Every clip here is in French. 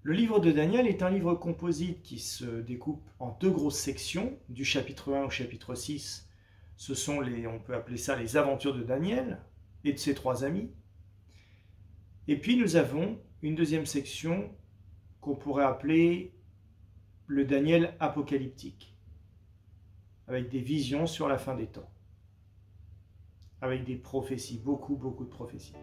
Le livre de Daniel est un livre composite qui se découpe en deux grosses sections, du chapitre 1 au chapitre 6. Ce sont on peut appeler ça les aventures de Daniel et de ses trois amis. Et puis nous avons une deuxième section qu'on pourrait appeler le Daniel apocalyptique, avec des visions sur la fin des temps, avec des prophéties, beaucoup de prophéties.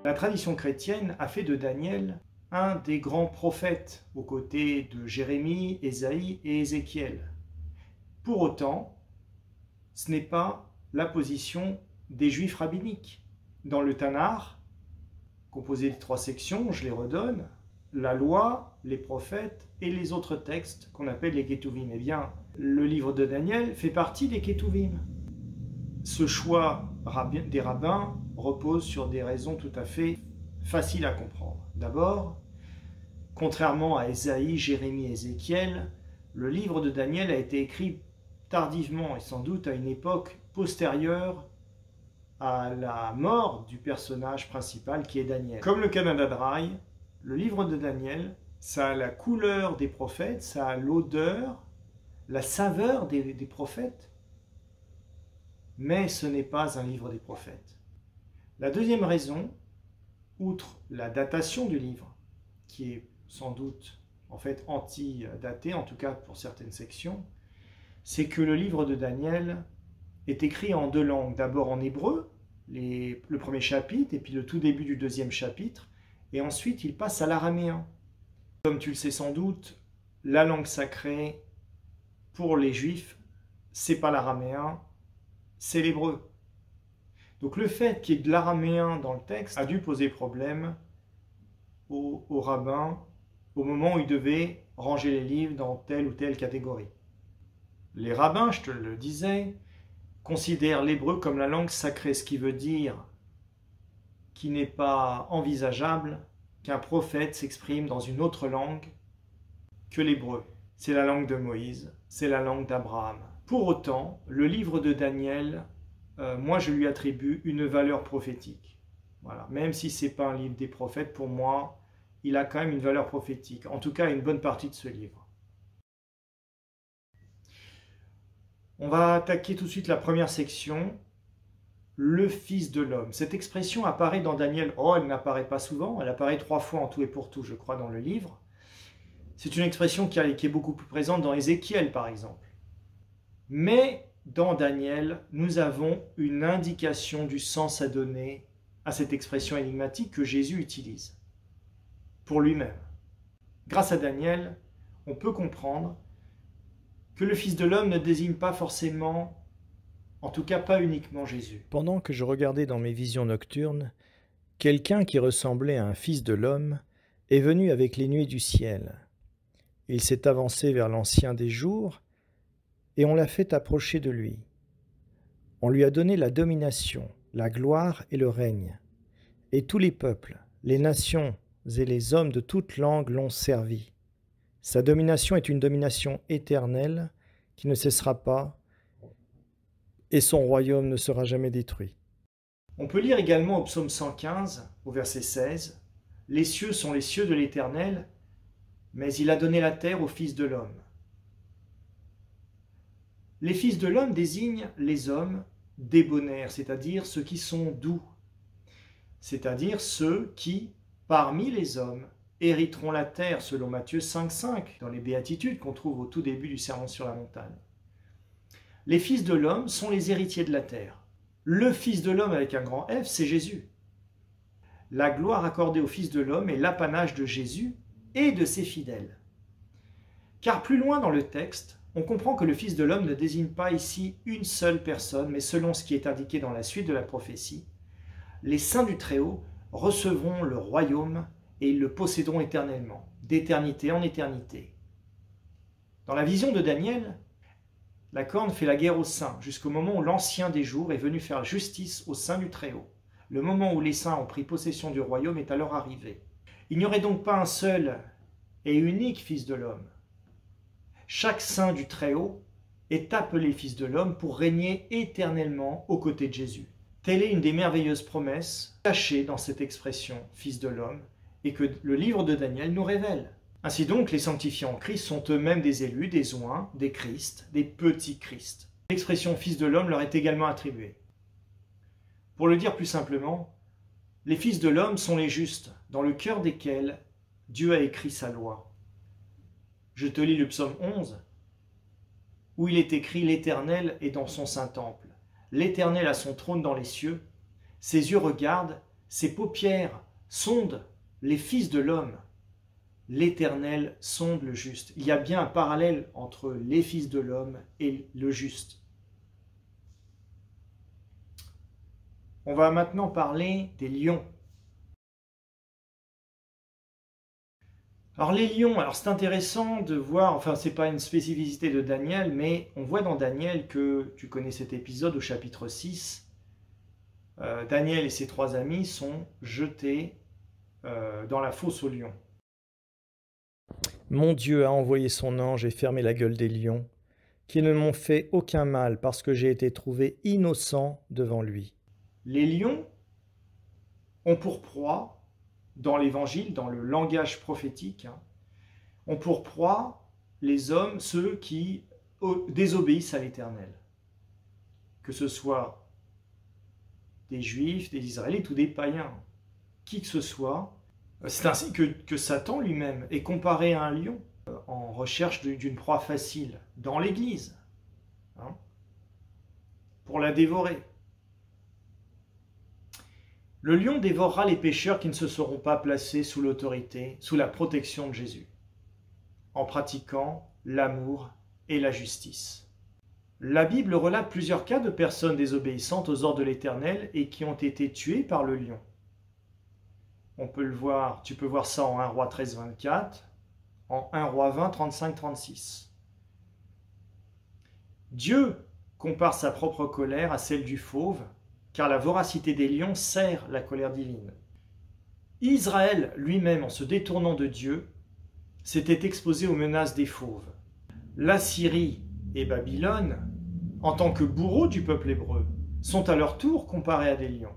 La tradition chrétienne a fait de Daniel un des grands prophètes aux côtés de Jérémie, Ésaïe et Ézéchiel. Pour autant, ce n'est pas la position des Juifs rabbiniques. Dans le Tanakh, composé de 3 sections, je les redonne, la loi, les prophètes et les autres textes qu'on appelle les Ketuvim. Eh bien, le livre de Daniel fait partie des Ketuvim. Ce choix des rabbins repose sur des raisons tout à fait faciles à comprendre. D'abord, contrairement à Ésaïe, Jérémie et Ézéchiel, le livre de Daniel a été écrit tardivement et sans doute à une époque postérieure à la mort du personnage principal qui est Daniel. Comme le Canada Dry, le livre de Daniel, ça a la couleur des prophètes, ça a l'odeur, la saveur des prophètes, mais ce n'est pas un livre des prophètes. La deuxième raison, outre la datation du livre, qui est sans doute en fait anti-daté, en tout cas pour certaines sections, c'est que le livre de Daniel est écrit en 2 langues. D'abord en hébreu, le premier chapitre, et puis le tout début du deuxième chapitre, et ensuite il passe à l'araméen. Comme tu le sais sans doute, la langue sacrée pour les Juifs, c'est pas l'araméen, c'est l'hébreu. Donc le fait qu'il y ait de l'araméen dans le texte a dû poser problème aux rabbins au moment où ils devaient ranger les livres dans telle ou telle catégorie. Les rabbins, je te le disais, considèrent l'hébreu comme la langue sacrée, ce qui veut dire qu'il n'est pas envisageable qu'un prophète s'exprime dans une autre langue que l'hébreu. C'est la langue de Moïse, c'est la langue d'Abraham. Pour autant, le livre de Daniel, moi je lui attribue une valeur prophétique. Voilà. Même si ce n'est pas un livre des prophètes, pour moi, il a quand même une valeur prophétique. En tout cas, une bonne partie de ce livre. On va attaquer tout de suite la première section, le Fils de l'homme. Cette expression apparaît dans Daniel. Oh, elle n'apparaît pas souvent, elle apparaît 3 fois en tout et pour tout, je crois, dans le livre. C'est une expression qui est beaucoup plus présente dans Ézéchiel, par exemple. Mais dans Daniel, nous avons une indication du sens à donner à cette expression énigmatique que Jésus utilise pour lui-même. Grâce à Daniel, on peut comprendre que le Fils de l'homme ne désigne pas forcément, en tout cas pas uniquement Jésus. Pendant que je regardais dans mes visions nocturnes, quelqu'un qui ressemblait à un Fils de l'homme est venu avec les nuées du ciel. Il s'est avancé vers l'Ancien des jours, et on l'a fait approcher de lui. On lui a donné la domination, la gloire et le règne. Et tous les peuples, les nations et les hommes de toute langue l'ont servi. Sa domination est une domination éternelle qui ne cessera pas, et son royaume ne sera jamais détruit. On peut lire également au psaume 115, au verset 16, « Les cieux sont les cieux de l'Éternel, mais il a donné la terre au Fils de l'homme. » Les fils de l'homme désignent les hommes débonnaires, c'est-à-dire ceux qui sont doux, c'est-à-dire ceux qui, parmi les hommes, hériteront la terre, selon Matthieu 5,5, dans les béatitudes qu'on trouve au tout début du Sermon sur la montagne. Les fils de l'homme sont les héritiers de la terre. Le Fils de l'homme avec un grand F, c'est Jésus. La gloire accordée au Fils de l'homme est l'apanage de Jésus et de ses fidèles. Car plus loin dans le texte, on comprend que le Fils de l'homme ne désigne pas ici une seule personne, mais selon ce qui est indiqué dans la suite de la prophétie, les saints du Très-Haut recevront le royaume et ils le posséderont éternellement, d'éternité en éternité. Dans la vision de Daniel, la corne fait la guerre aux saints, jusqu'au moment où l'Ancien des jours est venu faire justice aux saints du Très-Haut. Le moment où les saints ont pris possession du royaume est alors arrivé. Il n'y aurait donc pas un seul et unique Fils de l'homme. Chaque saint du Très-Haut est appelé Fils de l'homme pour régner éternellement aux côtés de Jésus. Telle est une des merveilleuses promesses cachées dans cette expression Fils de l'homme et que le livre de Daniel nous révèle. Ainsi donc, les sanctifiés en Christ sont eux-mêmes des élus, des oints, des Christ, des petits Christ. L'expression Fils de l'homme leur est également attribuée. Pour le dire plus simplement, les fils de l'homme sont les justes, dans le cœur desquels Dieu a écrit sa loi. Je te lis le psaume 11, où il est écrit « L'Éternel est dans son saint temple. L'Éternel a son trône dans les cieux. Ses yeux regardent, ses paupières sondent les fils de l'homme. L'Éternel sonde le juste. » Il y a bien un parallèle entre les fils de l'homme et le juste. On va maintenant parler des lions. Alors les lions, c'est intéressant de voir, enfin c'est pas une spécificité de Daniel, mais on voit dans Daniel que, tu connais cet épisode au chapitre 6, Daniel et ses 3 amis sont jetés dans la fosse aux lions. Mon Dieu a envoyé son ange et fermé la gueule des lions, qui ne m'ont fait aucun mal parce que j'ai été trouvé innocent devant lui. Les lions ont pour proie, dans l'évangile, dans le langage prophétique, ont pour proie les hommes, ceux qui désobéissent à l'Éternel. Que ce soit des Juifs, des Israélites ou des païens, qui que ce soit. C'est ainsi que Satan lui-même est comparé à un lion en recherche d'une proie facile dans l'Église, pour la dévorer. Le lion dévorera les pécheurs qui ne se seront pas placés sous l'autorité, sous la protection de Jésus, en pratiquant l'amour et la justice. La Bible relate plusieurs cas de personnes désobéissantes aux ordres de l'Éternel et qui ont été tuées par le lion. On peut le voir, tu peux voir ça en 1 Roi 13, 24, en 1 Roi 20, 35, 36. Dieu compare sa propre colère à celle du fauve, car la voracité des lions sert la colère divine. Israël lui-même, en se détournant de Dieu, s'était exposé aux menaces des fauves. L'Assyrie et Babylone, en tant que bourreaux du peuple hébreu, sont à leur tour comparés à des lions.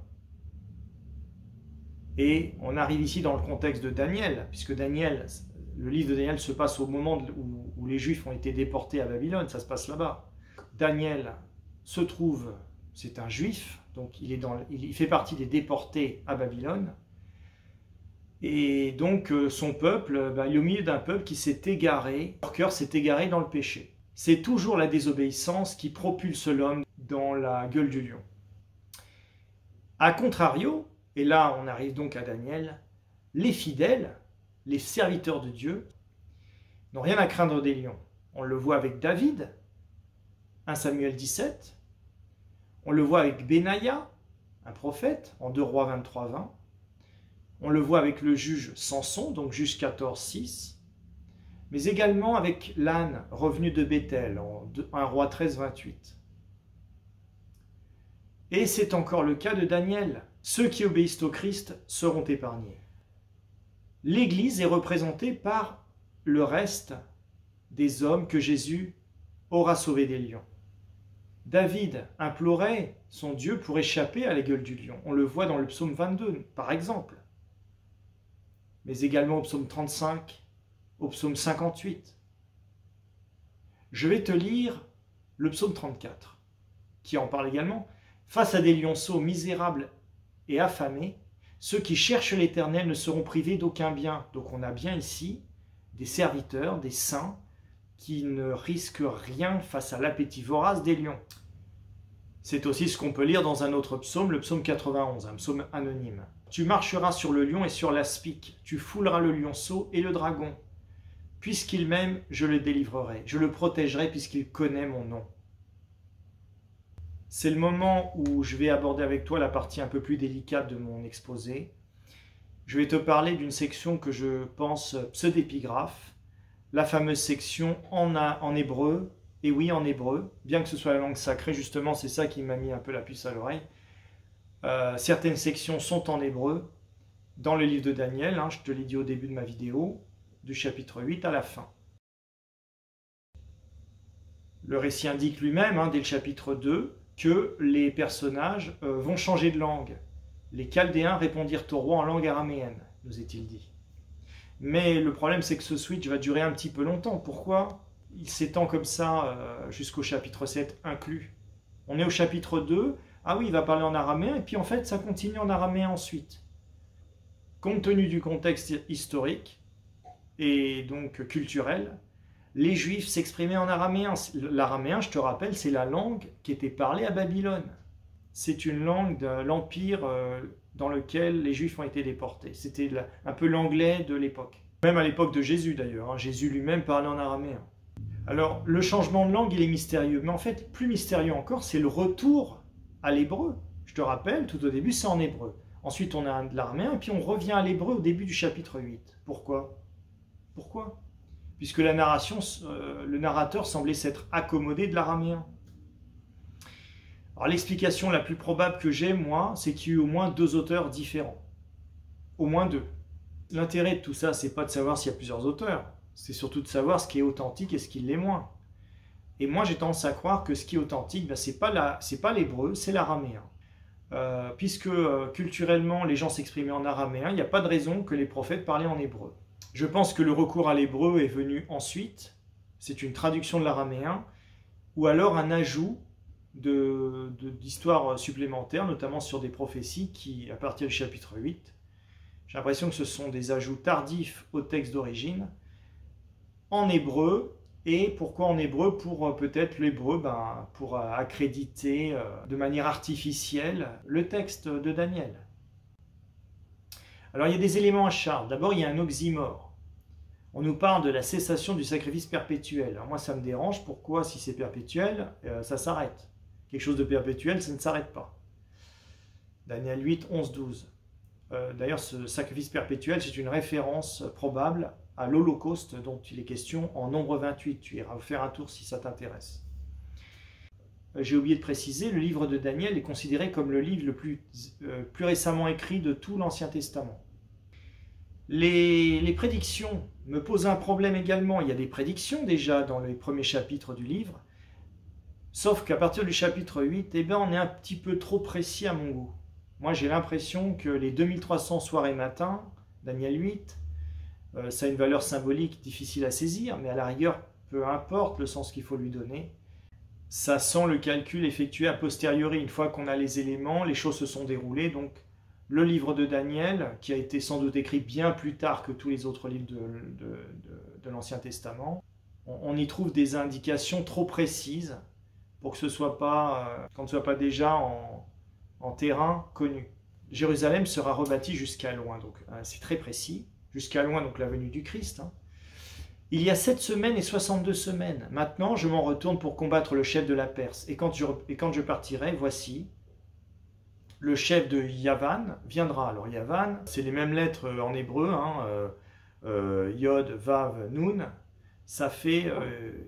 Et on arrive ici dans le contexte de Daniel, puisque Daniel, le livre de Daniel se passe au moment où les Juifs ont été déportés à Babylone, ça se passe là-bas. Daniel se trouve, c'est un Juif, donc il fait partie des déportés à Babylone. Et donc son peuple, il est au milieu d'un peuple qui s'est égaré, leur cœur s'est égaré dans le péché. C'est toujours la désobéissance qui propulse l'homme dans la gueule du lion. A contrario, et là on arrive donc à Daniel, les fidèles, les serviteurs de Dieu, n'ont rien à craindre des lions. On le voit avec David, 1 Samuel 17, on le voit avec Benaïa, un prophète, en 2 Rois 23, 20. On le voit avec le juge Samson, donc juge 14, 6. Mais également avec l'âne revenu de Béthel, en 1 Roi 13, 28. Et c'est encore le cas de Daniel. Ceux qui obéissent au Christ seront épargnés. L'Église est représentée par le reste des hommes que Jésus aura sauvés des lions. David implorait son Dieu pour échapper à la gueule du lion. On le voit dans le psaume 22, par exemple. Mais également au psaume 35, au psaume 58. Je vais te lire le psaume 34, qui en parle également. Face à des lionceaux misérables et affamés, ceux qui cherchent l'Éternel ne seront privés d'aucun bien. Donc on a bien ici des serviteurs, des saints, qui ne risquent rien face à l'appétit vorace des lions. C'est aussi ce qu'on peut lire dans un autre psaume, le psaume 91, un psaume anonyme. Tu marcheras sur le lion et sur l'aspic, tu fouleras le lionceau et le dragon. Puisqu'il m'aime, je le délivrerai, je le protégerai puisqu'il connaît mon nom. C'est le moment où je vais aborder avec toi la partie un peu plus délicate de mon exposé. Je vais te parler d'une section que je pense pseudépigraphe, la fameuse section en hébreu, et oui en hébreu, bien que ce soit la langue sacrée, justement c'est ça qui m'a mis un peu la puce à l'oreille. Certaines sections sont en hébreu, dans le livre de Daniel, je te l'ai dit au début de ma vidéo, du chapitre 8 à la fin. Le récit indique lui-même, dès le chapitre 2, que les personnages vont changer de langue. Les Chaldéens répondirent au roi en langue araméenne, nous est-il dit. Mais le problème, c'est que ce switch va durer un petit peu longtemps. Pourquoi? Il s'étend comme ça jusqu'au chapitre 7 inclus. On est au chapitre 2, ah oui, il va parler en araméen, et puis en fait, ça continue en araméen ensuite. Compte tenu du contexte historique, et donc culturel, les Juifs s'exprimaient en araméen. L'araméen, je te rappelle, c'est la langue qui était parlée à Babylone. C'est une langue de l'empire dans lequel les Juifs ont été déportés. C'était un peu l'anglais de l'époque. Même à l'époque de Jésus d'ailleurs, Jésus lui-même parlait en araméen. Alors, le changement de langue, il est mystérieux. Mais en fait, plus mystérieux encore, c'est le retour à l'hébreu. Je te rappelle, tout au début, c'est en hébreu. Ensuite, on a de l'araméen, et puis on revient à l'hébreu au début du chapitre 8. Pourquoi? Pourquoi? Puisque la narration, le narrateur semblait s'être accommodé de l'araméen. Alors l'explication la plus probable que j'ai, moi, c'est qu'il y a eu au moins 2 auteurs différents. Au moins 2. L'intérêt de tout ça, c'est pas de savoir s'il y a plusieurs auteurs, c'est surtout de savoir ce qui est authentique et ce qui l'est moins. Et moi, j'ai tendance à croire que ce qui est authentique, c'est pas l'hébreu, c'est l'araméen. Puisque culturellement, les gens s'exprimaient en araméen, il n'y a pas de raison que les prophètes parlaient en hébreu. Je pense que le recours à l'hébreu est venu ensuite, c'est une traduction de l'araméen, ou alors un ajout d'histoires supplémentaires, notamment sur des prophéties qui, à partir du chapitre 8, j'ai l'impression que ce sont des ajouts tardifs au texte d'origine, en hébreu. Et pourquoi en hébreu? Pour peut-être l'hébreu, pour accréditer de manière artificielle le texte de Daniel. Alors il y a des éléments à charge. D'abord, il y a un oxymore. On nous parle de la cessation du sacrifice perpétuel. Alors moi, ça me dérange. Pourquoi, si c'est perpétuel, ça s'arrête? Quelque chose de perpétuel, ça ne s'arrête pas. Daniel 8, 11, 12. D'ailleurs, ce sacrifice perpétuel, c'est une référence probable à l'Holocauste dont il est question en Nombre 28. Tu iras faire un tour si ça t'intéresse. J'ai oublié de préciser, le livre de Daniel est considéré comme le livre le plus récemment écrit de tout l'Ancien Testament. Les prédictions me posent un problème également. Il y a des prédictions déjà dans les premiers chapitres du livre, sauf qu'à partir du chapitre 8, on est un petit peu trop précis à mon goût. Moi, j'ai l'impression que les 2300 soirs et matins, Daniel 8, ça a une valeur symbolique difficile à saisir, mais à la rigueur, peu importe le sens qu'il faut lui donner. Ça sent le calcul effectué a posteriori. Une fois qu'on a les éléments, les choses se sont déroulées. Donc, le livre de Daniel, qui a été sans doute écrit bien plus tard que tous les autres livres de l'Ancien Testament, on y trouve des indications trop précises pour que ce soit pas, qu'on ne soit pas déjà en terrain connu. Jérusalem sera rebâtie jusqu'à loin, donc c'est très précis. Jusqu'à loin, donc la venue du Christ. Il y a 7 semaines et 62 semaines. Maintenant, je m'en retourne pour combattre le chef de la Perse. Et quand je partirai, voici, le chef de Yavan viendra. Alors Yavan, c'est les mêmes lettres en hébreu, Yod, Vav, Nun. Ça fait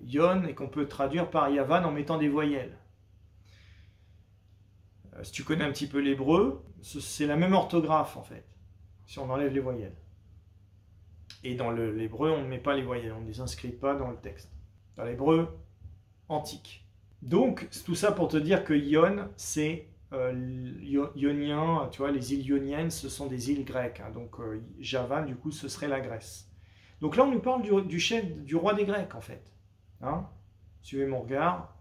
Yon et qu'on peut traduire par Yavan en mettant des voyelles. Si tu connais un petit peu l'hébreu, c'est la même orthographe en fait, si on enlève les voyelles. Et dans l'hébreu, on ne met pas les voyelles, on ne les inscrit pas dans le texte. Dans l'hébreu antique. Donc, tout ça pour te dire que Ion, c'est Ionien, tu vois, les îles ioniennes, ce sont des îles grecques. Donc, Javan, du coup, ce serait la Grèce. Donc là, on nous parle du roi des Grecs, en fait. Suivez mon regard.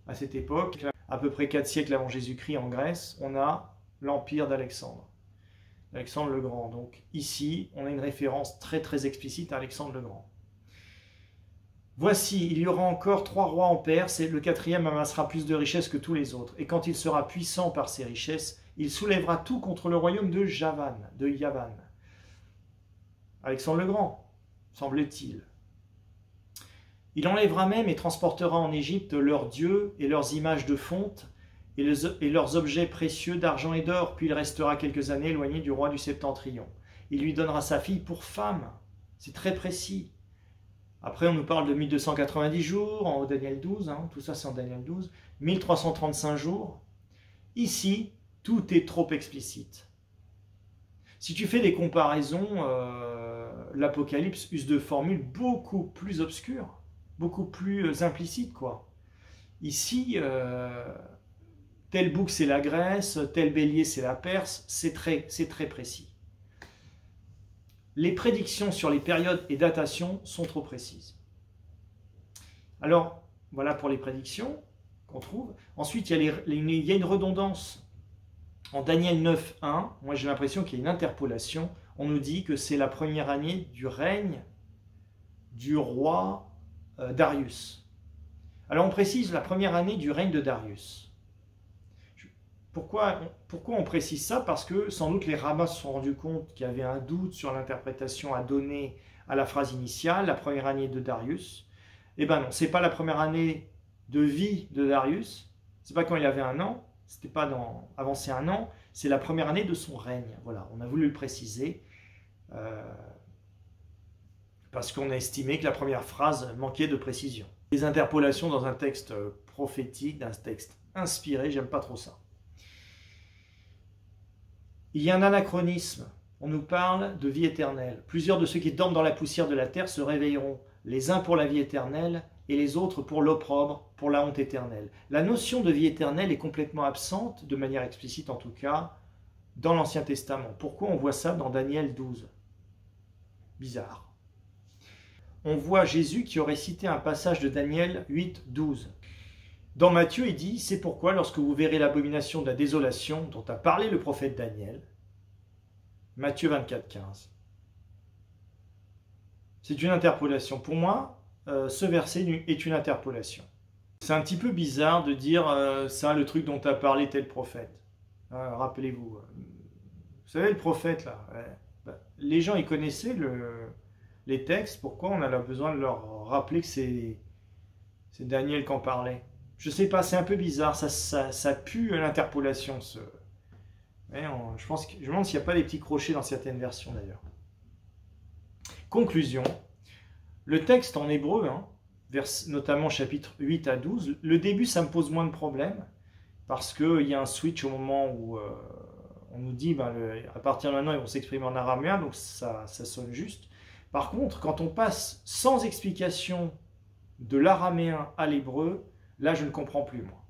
À cette époque, à peu près 4 siècles avant Jésus-Christ en Grèce, on a l'empire d'Alexandre. Alexandre le Grand. Donc ici, on a une référence très très explicite à Alexandre le Grand. Voici, il y aura encore 3 rois en Perse, et le 4e amassera plus de richesses que tous les autres. Et quand il sera puissant par ses richesses, il soulèvera tout contre le royaume de Yavan. Alexandre le Grand, semble-t-il. Il enlèvera même et transportera en Égypte leurs dieux et leurs images de fonte, et leurs objets précieux d'argent et d'or, puis il restera quelques années éloigné du roi du Septentrion. Il lui donnera sa fille pour femme. C'est très précis. Après, on nous parle de 1290 jours, en Daniel 12, tout ça c'est en Daniel 12, 1335 jours. Ici, tout est trop explicite. Si tu fais des comparaisons, l'Apocalypse use de formules beaucoup plus obscures, beaucoup plus implicites, quoi. Ici, tel bouc c'est la Grèce, tel bélier c'est la Perse, c'est très précis. Les prédictions sur les périodes et datations sont trop précises. Alors, voilà pour les prédictions qu'on trouve. Ensuite, il y a une redondance. En Daniel 9.1, moi j'ai l'impression qu'il y a une interpolation. On nous dit que c'est la première année du règne du roi Darius. Alors on précise la première année du règne de Darius. Pourquoi on précise ça? Parce que sans doute les rabbins se sont rendus compte qu'il y avait un doute sur l'interprétation à donner à la phrase initiale, la première année de Darius. Eh bien non, ce n'est pas la première année de vie de Darius, ce n'est pas quand il avait 1 an, c'était pas avancé 1 an, c'est la première année de son règne. Voilà, on a voulu le préciser parce qu'on a estimé que la première phrase manquait de précision. Les interpolations dans un texte prophétique, dans un texte inspiré, j'aime pas trop ça. Il y a un anachronisme, on nous parle de vie éternelle. Plusieurs de ceux qui dorment dans la poussière de la terre se réveilleront, les uns pour la vie éternelle et les autres pour l'opprobre, pour la honte éternelle. La notion de vie éternelle est complètement absente, de manière explicite en tout cas, dans l'Ancien Testament. Pourquoi on voit ça dans Daniel 12? Bizarre. On voit Jésus qui aurait cité un passage de Daniel 8, 12. Dans Matthieu, il dit « C'est pourquoi, lorsque vous verrez l'abomination de la désolation dont a parlé le prophète Daniel, Matthieu 24, 15. » C'est une interpolation. Pour moi, ce verset est une interpolation. C'est un petit peu bizarre de dire ça, le truc dont a parlé tel prophète. Rappelez-vous. Vous savez, le prophète, là, les gens, ils connaissaient les textes. Pourquoi on a besoin de leur rappeler que c'est Daniel qui en parlait? Je sais pas, c'est un peu bizarre, ça pue l'interpolation. Je me demande s'il n'y a pas des petits crochets dans certaines versions d'ailleurs. Conclusion, le texte en hébreu, notamment chapitre 8 à 12, le début ça me pose moins de problèmes, parce qu'il y a un switch au moment où on nous dit, à partir de maintenant ils vont s'exprimer en araméen, donc ça sonne juste. Par contre, quand on passe sans explication de l'araméen à l'hébreu, là, je ne comprends plus, moi.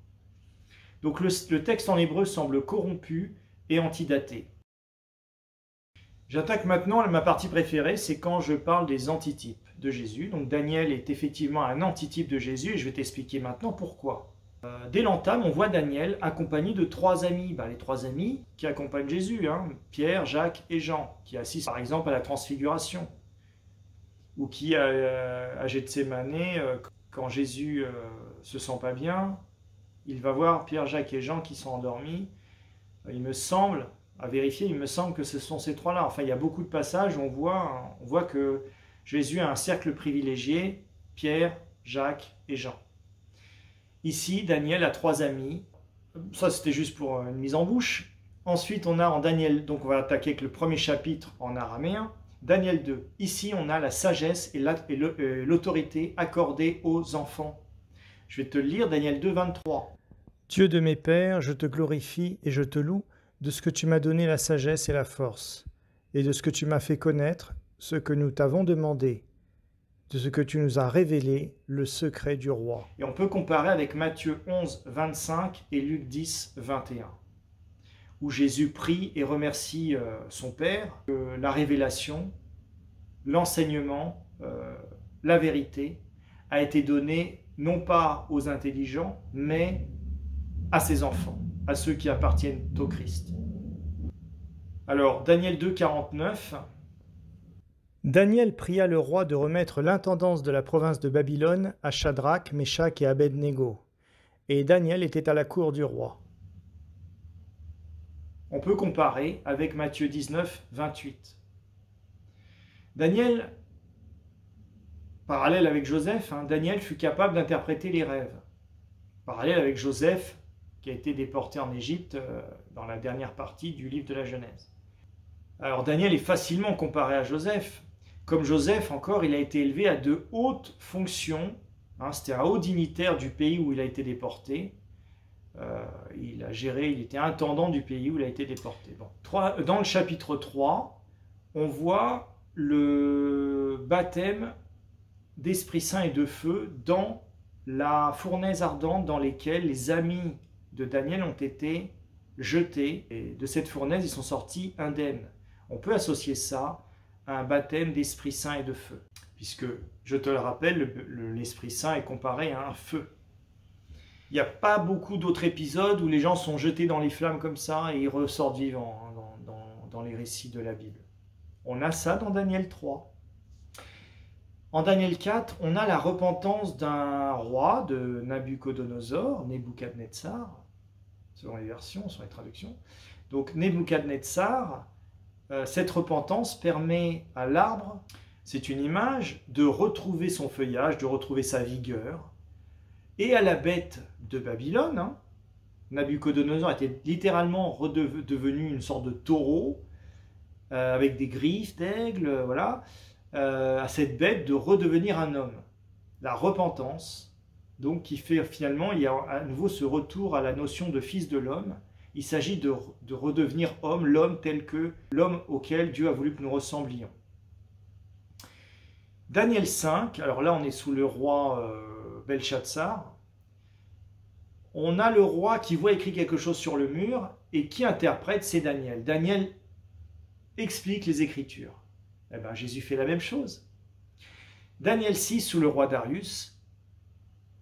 Donc, le texte en hébreu semble corrompu et antidaté. J'attaque maintenant ma partie préférée, c'est quand je parle des antitypes de Jésus. Donc, Daniel est effectivement un antitype de Jésus et je vais t'expliquer maintenant pourquoi. Dès l'entame, on voit Daniel accompagné de 3 amis. Les 3 amis qui accompagnent Jésus, Pierre, Jacques et Jean, qui assistent par exemple à la transfiguration. Ou qui, à Gethsémane, quand Jésus se sent pas bien, il va voir Pierre, Jacques et Jean qui sont endormis. Il me semble, à vérifier, il me semble que ce sont ces 3-là. Enfin, il y a beaucoup de passages où on voit que Jésus a un cercle privilégié, Pierre, Jacques et Jean. Ici, Daniel a 3 amis. Ça, c'était juste pour une mise en bouche. Ensuite, on a en Daniel, donc on va attaquer avec le premier chapitre en araméen. Daniel 2. Ici, on a la sagesse et l'autorité accordée aux enfants. Je vais te lire Daniel 2, 23. Dieu de mes pères, je te glorifie et je te loue de ce que tu m'as donné la sagesse et la force, et de ce que tu m'as fait connaître ce que nous t'avons demandé, de ce que tu nous as révélé, le secret du roi. Et on peut comparer avec Matthieu 11, 25 et Luc 10, 21. Où Jésus prie et remercie son Père, la révélation, l'enseignement, la vérité a été donnée non pas aux intelligents, mais à ses enfants, à ceux qui appartiennent au Christ. Alors, Daniel 2, 49. Daniel pria le roi de remettre l'intendance de la province de Babylone à Shadrach, Meshach et Abed-Négo. Et Daniel était à la cour du roi. On peut comparer avec Matthieu 19, 28. Daniel, parallèle avec Joseph, Daniel fut capable d'interpréter les rêves. Parallèle avec Joseph, qui a été déporté en Égypte dans la dernière partie du livre de la Genèse. Alors Daniel est facilement comparé à Joseph. Comme Joseph, encore, il a été élevé à de hautes fonctions. C'était un haut dignitaire du pays où il a été déporté. Il était intendant du pays où il a été déporté. Dans le chapitre 3, on voit le baptême d'Esprit Saint et de feu dans la fournaise ardente dans laquelle les amis de Daniel ont été jetés. Et de cette fournaise, ils sont sortis indemnes. On peut associer ça à un baptême d'Esprit Saint et de feu, puisque, je te le rappelle, l'Esprit Saint est comparé à un feu. Il n'y a pas beaucoup d'autres épisodes où les gens sont jetés dans les flammes comme ça et ils ressortent vivants dans les récits de la Bible. On a ça dans Daniel 3. En Daniel 4, on a la repentance d'un roi, de Nabuchodonosor, Nebuchadnezzar, selon les versions, selon les traductions. Donc Nebuchadnezzar, cette repentance permet à l'arbre, c'est une image, de retrouver son feuillage, de retrouver sa vigueur. Et à la bête de Babylone, hein, Nabuchodonosor était littéralement devenu une sorte de taureau, avec des griffes d'aigle, voilà, à cette bête de redevenir un homme. La repentance, donc, qui fait finalement, il y a à nouveau ce retour à la notion de fils de l'homme. Il s'agit de redevenir homme, l'homme tel que l'homme auquel Dieu a voulu que nous ressemblions. Daniel 5, alors là on est sous le roi Belshazzar. On a le roi qui voit écrit quelque chose sur le mur et qui interprète, c'est Daniel. Daniel explique les Écritures. Eh bien, Jésus fait la même chose. Daniel 6, sous le roi Darius,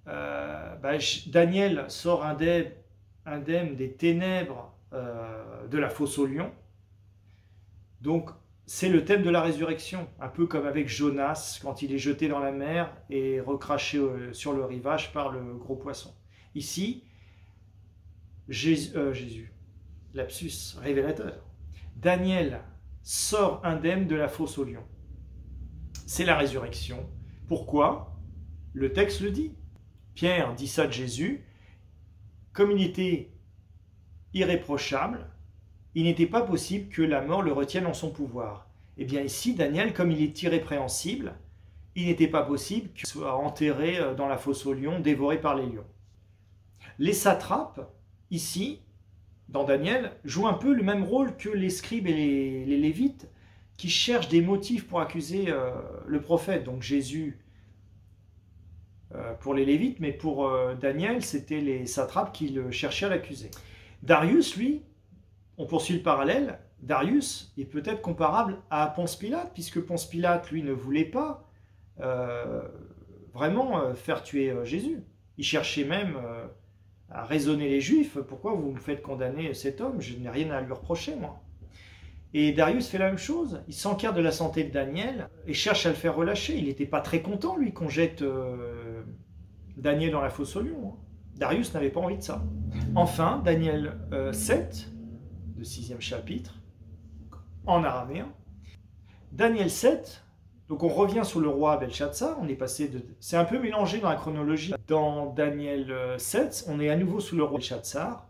Daniel sort indemne des ténèbres de la fosse aux lions. Donc, c'est le thème de la résurrection, un peu comme avec Jonas, quand il est jeté dans la mer et recraché sur le rivage par le gros poisson. Ici, Jésus, lapsus révélateur, Daniel sort indemne de la fosse aux lions. C'est la résurrection. Pourquoi? Le texte le dit. Pierre dit ça de Jésus. Comme il était irréprochable, il n'était pas possible que la mort le retienne en son pouvoir. Et bien ici, Daniel, comme il est irrépréhensible, il n'était pas possible qu'il soit enterré dans la fosse aux lions, dévoré par les lions. Les satrapes, ici, dans Daniel, jouent un peu le même rôle que les scribes et les lévites, qui cherchent des motifs pour accuser le prophète. Donc Jésus pour les lévites, mais pour Daniel, c'était les satrapes qui le cherchaient à l'accuser. Darius, lui, on poursuit le parallèle, Darius est peut-être comparable à Ponce Pilate, puisque Ponce Pilate, lui, ne voulait pas vraiment faire tuer Jésus. Il cherchait même à raisonner les Juifs. Pourquoi vous me faites condamner cet homme? Je n'ai rien à lui reprocher, moi. Et Darius fait la même chose. Il s'enquiert de la santé de Daniel et cherche à le faire relâcher. Il n'était pas très content, lui, qu'on jette Daniel dans la fosse aux lions. Darius n'avait pas envie de ça. Enfin, Daniel 7, le 6e chapitre, en araméen. Daniel 7, donc on revient sur le roi Belshazzar, on est passé de... C'est un peu mélangé dans la chronologie. Dans Daniel 7, on est à nouveau sous le roi Belshazzar.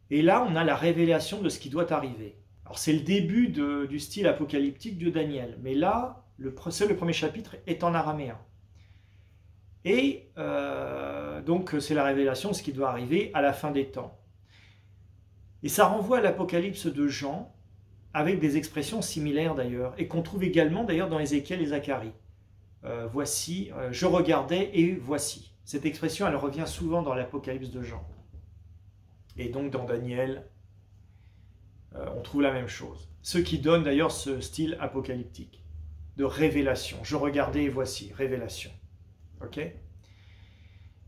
Et là, on a la révélation de ce qui doit arriver. Alors c'est le début du style apocalyptique de Daniel. Mais là, le premier chapitre est en araméen. Et donc c'est la révélation de ce qui doit arriver à la fin des temps. Et ça renvoie à l'Apocalypse de Jean, avec des expressions similaires d'ailleurs, et qu'on trouve également d'ailleurs dans Ézéchiel et Zacharie. Voici, je regardais et voici. Cette expression, elle revient souvent dans l'Apocalypse de Jean. Et donc dans Daniel, on trouve la même chose. Ce qui donne d'ailleurs ce style apocalyptique, de révélation. Je regardais et voici, révélation. Ok ?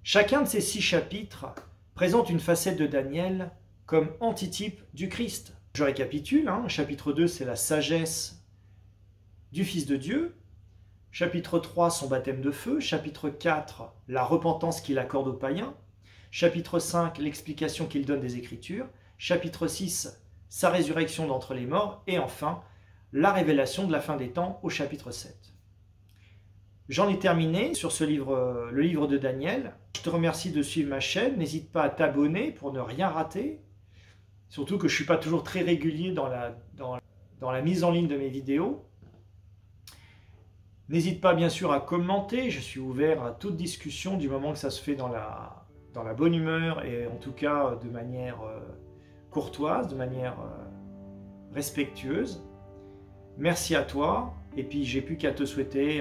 Chacun de ces 6 chapitres présente une facette de Daniel comme antitype du Christ. Je récapitule, chapitre 2, c'est la sagesse du Fils de Dieu. Chapitre 3, son baptême de feu. Chapitre 4, la repentance qu'il accorde aux païens. Chapitre 5, l'explication qu'il donne des Écritures. Chapitre 6, sa résurrection d'entre les morts. Et enfin, la révélation de la fin des temps au chapitre 7. J'en ai terminé sur ce livre, le livre de Daniel. Je te remercie de suivre ma chaîne. N'hésite pas à t'abonner pour ne rien rater. Surtout que je ne suis pas toujours très régulier dans la mise en ligne de mes vidéos. N'hésite pas bien sûr à commenter. Je suis ouvert à toute discussion du moment que ça se fait dans la bonne humeur et en tout cas de manière courtoise, de manière respectueuse. Merci à toi, et puis j'ai plus qu'à te souhaiter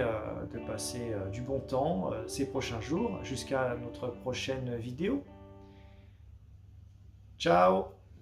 de passer du bon temps ces prochains jours jusqu'à notre prochaine vidéo. Ciao!